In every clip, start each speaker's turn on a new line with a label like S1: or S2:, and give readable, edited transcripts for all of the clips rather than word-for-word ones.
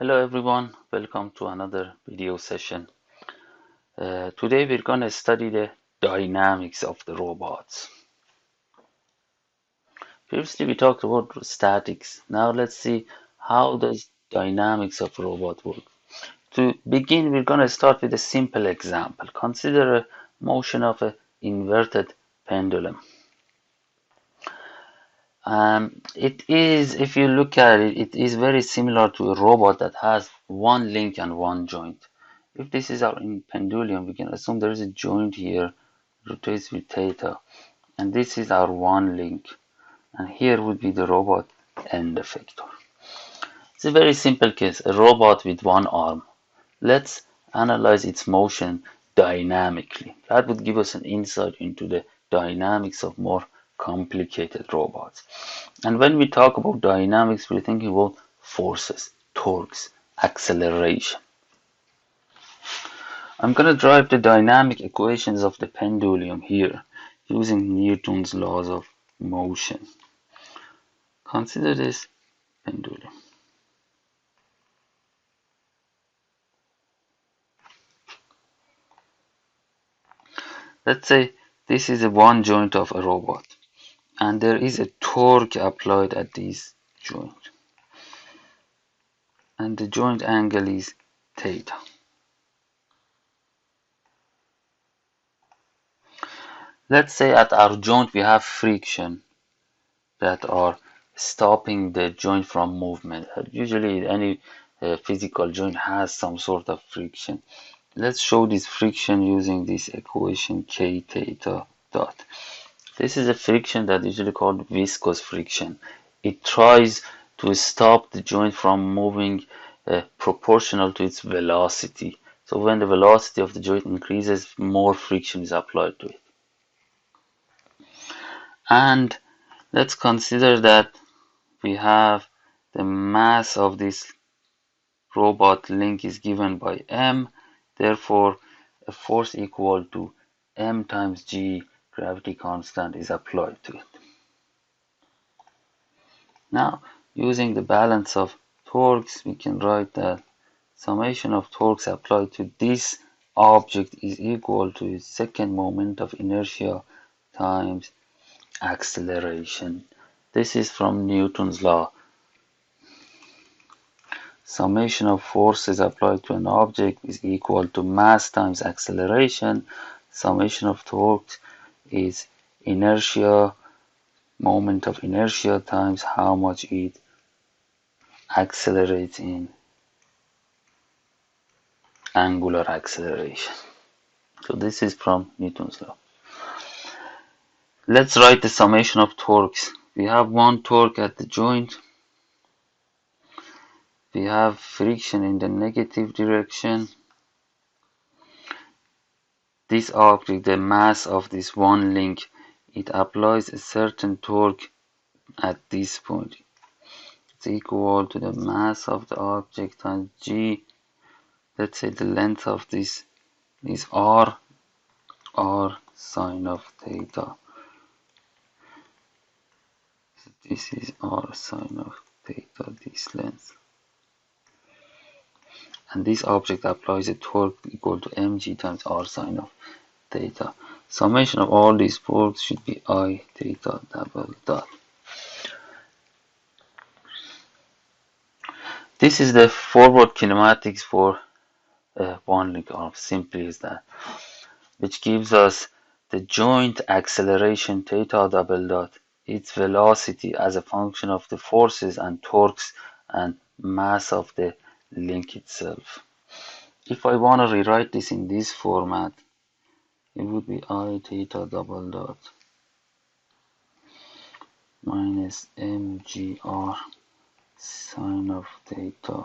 S1: Hello everyone, welcome to another video session. Today we're going to study the dynamics of the robots. Previously we talked about statics. Now let's see how does dynamics of robot work. To begin, we're going to start with a simple example. Consider a motion of an inverted pendulum. It is, if you look at it, it is very similar to a robot that has one link and one joint. If this is our pendulum, we can assume there is a joint here, rotates with theta, and this is our one link, and here would be the robot end effector. It's a very simple case, a robot with one arm. Let's analyze its motion dynamically. That would give us an insight into the dynamics of more complicated robots. And when we talk about dynamics, we're thinking about forces, torques, acceleration. I'm going to derive the dynamic equations of the pendulum here using Newton's laws of motion. Consider this pendulum. Let's say this is a one joint of a robot, and there is a torque applied at this joint, and the joint angle is theta. Let's say at our joint we have friction that are stopping the joint from movement. Usually any physical joint has some sort of friction. Let's show this friction using this equation k theta dot. This is a friction that is usually called viscous friction. It tries to stop the joint from moving proportional to its velocity. So when the velocity of the joint increases, more friction is applied to it. And let's consider that we have the mass of this robot link is given by m, therefore a force equal to m times g, gravity constant, is applied to it. Now, using the balance of torques, we can write that summation of torques applied to this object is equal to its second moment of inertia times acceleration. This is from Newton's law. Summation of forces applied to an object is equal to mass times acceleration. Summation of torque is inertia, moment of inertia times how much it accelerates in angular acceleration. So this is from Newton's law. Let's write the summation of torques. We have one torque at the joint. We have friction in the negative direction. This object, the mass of this one link, it applies a certain torque at this point. It's equal to the mass of the object times g. Let's say the length of this is r sine of theta. So this is r sine of theta, this length. And this object applies a torque equal to mg times r sine of theta. Summation of all these torques should be I theta double dot. This is the forward kinematics for one link arm, simply is that, which gives us the joint acceleration theta double dot, its velocity as a function of the forces and torques and mass of the link itself. If I want to rewrite this in this format, it would be I theta double dot minus mgr sine of theta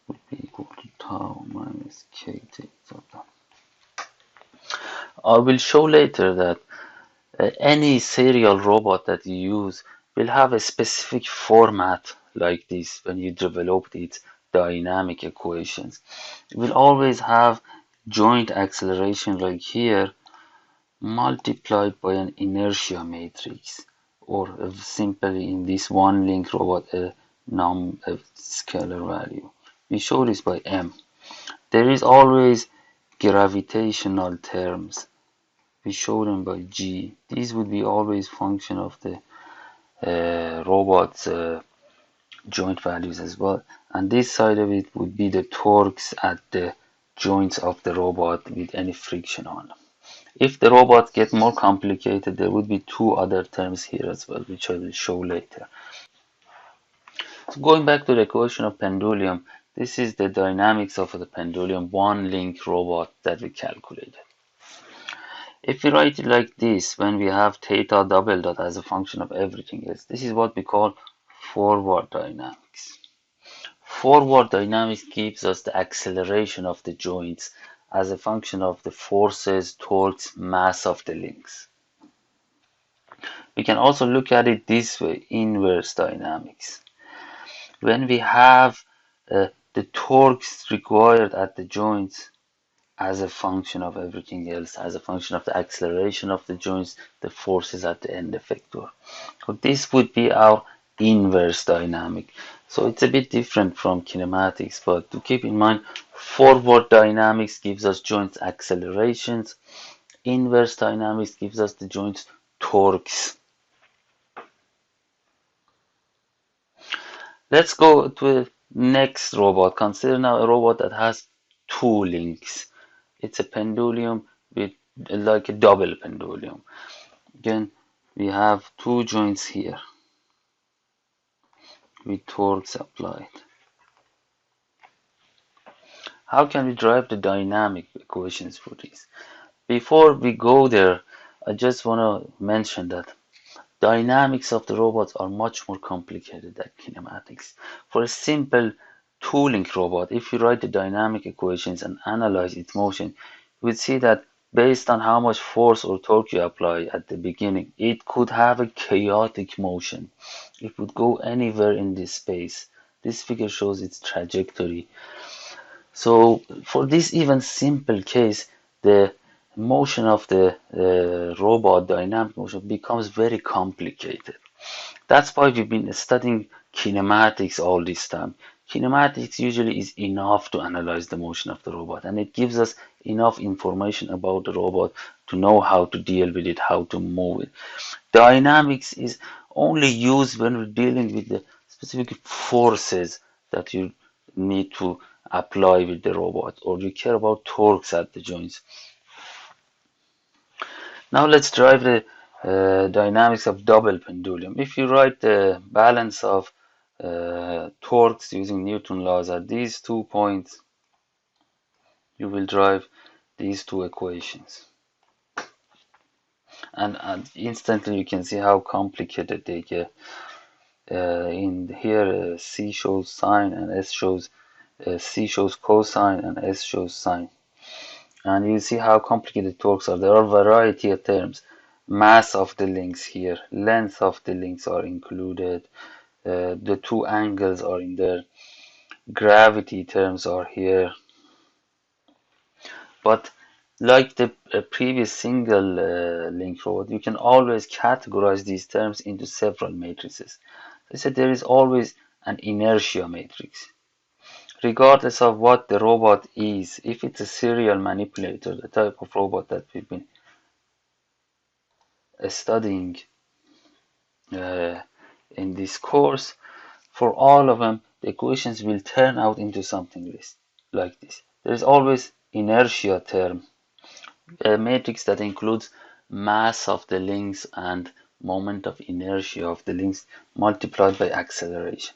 S1: would be equal to tau minus k theta dot. I will show later that any serial robot that you use will have a specific format like this when you develop its dynamic equations. It will always have joint acceleration like here multiplied by an inertia matrix, or simply in this one link robot a scalar value. We show this by M. There is always gravitational terms. We show them by G. These would be always function of the robot's joint values as well. And this side of it would be the torques at the joints of the robot with any friction on them. If the robot get more complicated, there would be two other terms here as well, which I will show later. So going back to the equation of pendulum, this is the dynamics of the pendulum, one link robot that we calculated. If we write it like this, when we have theta double dot as a function of everything else, this is what we call forward dynamics. Forward dynamics gives us the acceleration of the joints as a function of the forces, torques, mass of the links. We can also look at it this way, inverse dynamics. When we have the torques required at the joints as a function of everything else, as a function of the acceleration of the joints, the forces at the end effector. So this would be our inverse dynamic. So it's a bit different from kinematics, but to keep in mind, forward dynamics gives us joints accelerations, inverse dynamics gives us the joints torques. Let's go to the next robot. Consider now a robot that has two links. It's a pendulum with like a double pendulum. Again, we have two joints here with torques applied. How can we derive the dynamic equations for these? Before we go there, I just want to mention that dynamics of the robots are much more complicated than kinematics. For a simple two-link robot, if you write the dynamic equations and analyze its motion, you would see that based on how much force or torque you apply at the beginning, it could have a chaotic motion. It would go anywhere in this space. This figure shows its trajectory. So for this even simple case, the motion of the robot, dynamic motion, becomes very complicated. That's why we've been studying kinematics all this time. Kinematics usually is enough to analyze the motion of the robot, and it gives us enough information about the robot to know how to deal with it, how to move it. Dynamics is only used when we're dealing with the specific forces that you need to apply with the robot, or you care about torques at the joints. Now let's drive the dynamics of double pendulum. If you write the balance of torques using Newton laws at these 2 points, you will drive these two equations. And instantly you can see how complicated they get. In here, C shows sine and S shows C shows cosine and S shows sine. And you see how complicated torques are. There are a variety of terms. Mass of the links here, length of the links are included, the two angles are in there, gravity terms are here. But like the previous single link robot, you can always categorize these terms into several matrices. I said there is always an inertia matrix. Regardless of what the robot is, if it's a serial manipulator, the type of robot that we've been studying in this course, for all of them, the equations will turn out into something like this. There is always inertia term, a matrix that includes mass of the links and moment of inertia of the links multiplied by acceleration.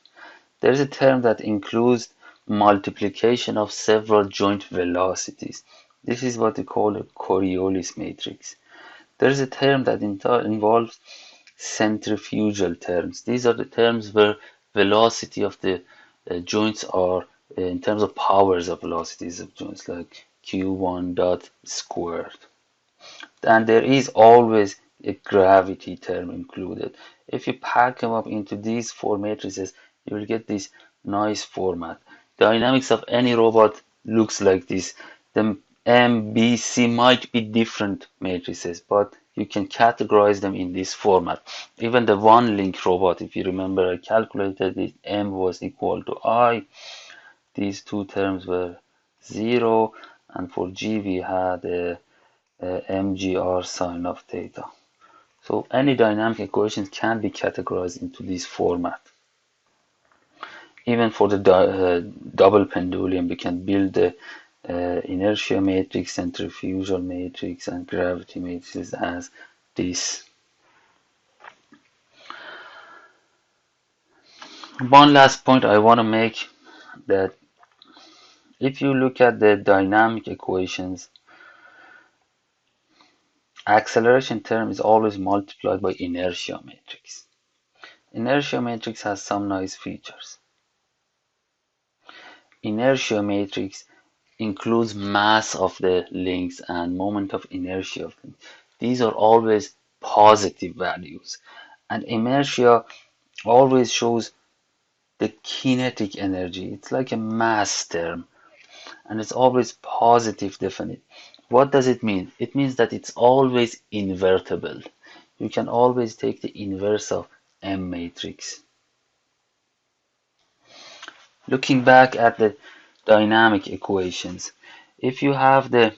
S1: There is a term that includes multiplication of several joint velocities. This is what we call a Coriolis matrix. There is a term that involves centrifugal terms. These are the terms where velocity of the joints are in terms of powers of velocities of joints, like q1 dot squared. And there is always a gravity term included. If you pack them up into these four matrices, you will get this nice format. Dynamics of any robot looks like this. The M, B, C might be different matrices, but you can categorize them in this format. Even the one link robot, if you remember, I calculated it, M was equal to I, these two terms were 0, and for G we had a mgr sine of theta. So any dynamic equation can be categorized into this format. Even for the double pendulum, we can build the inertia matrix, centrifugal matrix, and gravity matrix as this. One last point I want to make, that if you look at the dynamic equations, acceleration term is always multiplied by inertia matrix. Inertia matrix has some nice features. Inertia matrix includes mass of the links and moment of inertia of them. These are always positive values, and inertia always shows the kinetic energy. It's like a mass term, and it's always positive definite. What does it mean? It means that it's always invertible. You can always take the inverse of M matrix. Looking back at the dynamic equations, if you have the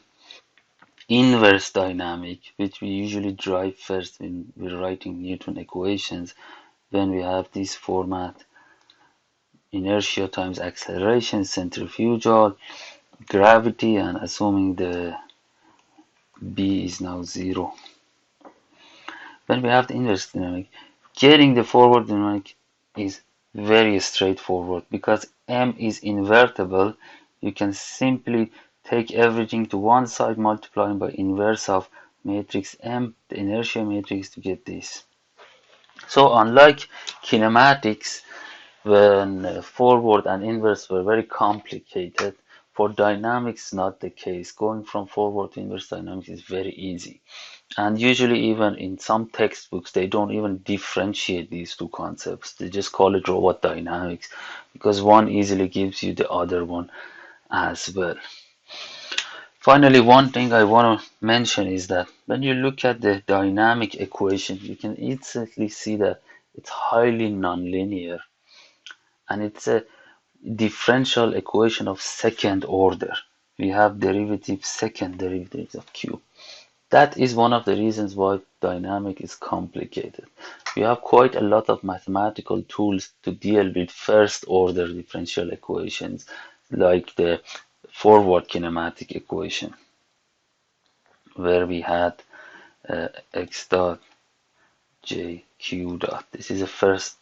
S1: inverse dynamic, which we usually drive first when we're writing Newton equations, when we have this format: inertia times acceleration, centrifugal, gravity, and assuming the B is now 0. When we have the inverse dynamic, getting the forward dynamic is very straightforward. Because M is invertible, you can simply take everything to one side, multiplying by inverse of matrix M, the inertia matrix, to get this. So unlike kinematics, when forward and inverse were very complicated, for dynamics not the case. Going from forward to inverse dynamics is very easy. And usually even in some textbooks, they don't even differentiate these two concepts. They just call it robot dynamics, because one easily gives you the other one as well. Finally, one thing I want to mention is that when you look at the dynamic equation, you can instantly see that it's highly nonlinear, and it's a differential equation of second order. We have second derivatives of Q. That is one of the reasons why dynamic is complicated. We have quite a lot of mathematical tools to deal with first order differential equations, like the forward kinematic equation, where we had x dot j q dot. This is a first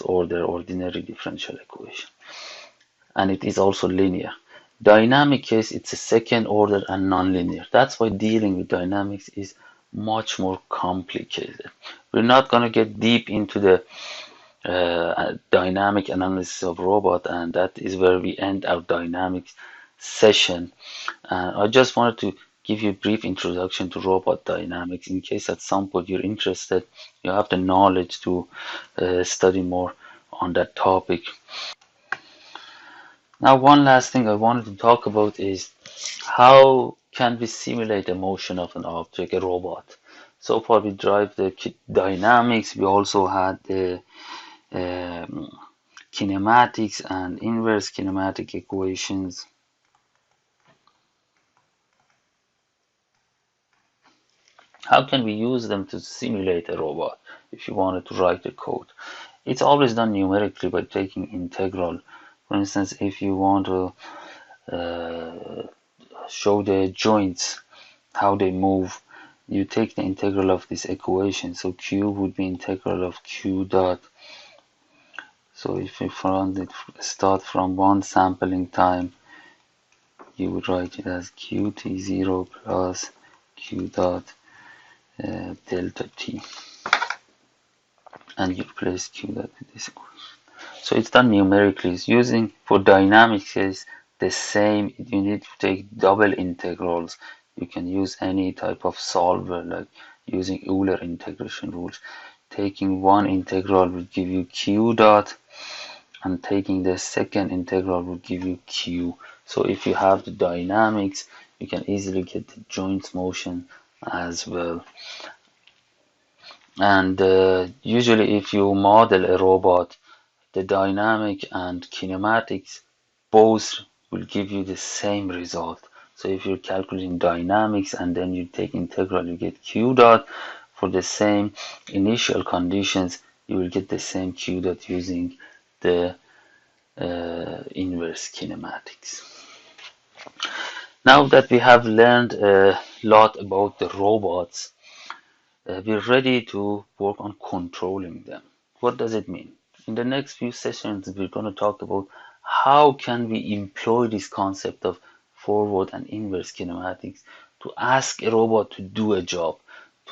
S1: order ordinary differential equation, and it is also linear. Dynamic case, it's a second order and nonlinear. That's why dealing with dynamics is much more complicated. We're not going to get deep into the dynamic analysis of robot, and that is where we end our dynamics session. I just wanted to give you a brief introduction to robot dynamics in case at some point you're interested, you have the knowledge to study more on that topic. Now, one last thing I wanted to talk about is how can we simulate the motion of an object, a robot. So far we drive the dynamics, we also had the kinematics and inverse kinematic equations. How can we use them to simulate a robot if you wanted to write the code? It's always done numerically by taking integral. For instance, if you want to show the joints, how they move, you take the integral of this equation. So Q would be integral of Q dot. So if you start from one sampling time, you would write it as Qt0 plus Q dot delta t, and you replace Q dot with this equation. So it's done numerically. It's using, for dynamics, is the same. You need to take double integrals. You can use any type of solver, like using Euler integration rules. Taking one integral will give you Q dot, and taking the second integral will give you Q. So if you have the dynamics, you can easily get the joint motion as well. And usually if you model a robot, the dynamic and kinematics both will give you the same result. So if you're calculating dynamics and then you take integral, you get q dot. For the same initial conditions, you will get the same q dot using the inverse kinematics. Now that we have learned a lot about the robots, we're ready to work on controlling them. What does it mean? In the next few sessions, we're going to talk about how can we employ this concept of forward and inverse kinematics to ask a robot to do a job.